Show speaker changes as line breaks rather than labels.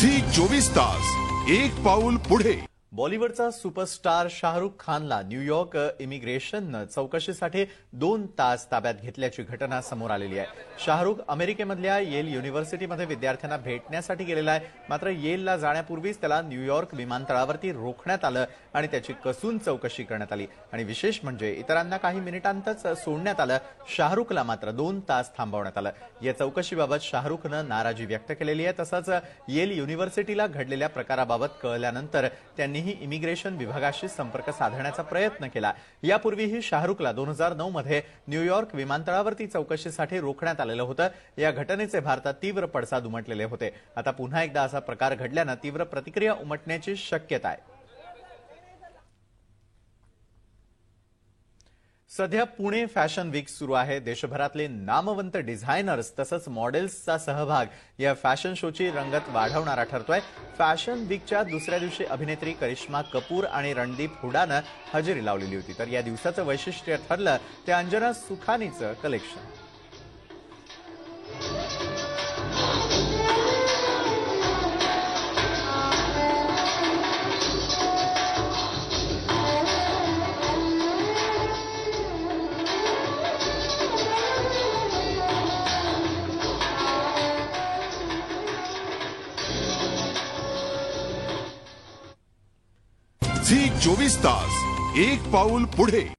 Zee 24 तास एक पाऊल पुढे।
बॉलिवूडचा सुपरस्टार शाहरुख खानला न्यूयॉर्क इमिग्रेशननं चौकशीसाठी 2 तास ताब्यात घेतल्याची घटना समोर आलेली आहे। शाहरुख अमेरिकेमधल्या येल युनिव्हर्सिटीमध्ये विद्यार्थ्यांना भेटण्यासाठी गेलेला आहे, मात्र येलला जाण्यापूर्वीच त्याला न्यूयॉर्क विमानतळावरती रोखण्यात आलं आणि त्याची कसून चौकशी करण्यात आली आणि विशेष म्हणजे इतरांना काही मिनिटांतच सोडण्यात आलं। शाहरुखला मात्र 2 तास थांबवण्यात आलं। या चौकशीबाबत शाहरुखनं नाराजी व्यक्त केलेली आहे। तसंच येल युनिव्हर्सिटीला घडलेल्या प्रकाराबाबत कळल्यानंतर त्यांनी इमिग्रेशन विभागाशी संपर्क साधण्याचा प्रयत्न केला। यापूर्वीही शाहरुखला 2009 मध्ये न्यूयॉर्क विमानतळावरती चौकशीसाठी रोखण्यात आलेलं होतं। या घटनेचे भारतात तीव्र पडसाद उमटलेले होते। आता पुन्हा एकदा असा प्रकार घडल्यानं तीव्र प्रतिक्रिया उमटण्याची शक्यता आहे। सध्या पुणे फॅशन वीक सुरू आहे। देशभरातले नामवंत डिझायनर्स तसंच मॉडेल्सचा सहभाग या फॅशन शोची रंगत वाढवणारा ठरतोय। फॅशन वीकच्या दुसऱ्या दिवशी अभिनेत्री करिश्मा कपूर आणि रणदीप हुडानं हजेरी लावलेली होती, तर या दिवसाचं वैशिष्ट्य ठरलं ते अंजना सुखानीचं कलेक्शन।
झी 24 तास एक पाऊल पुढे।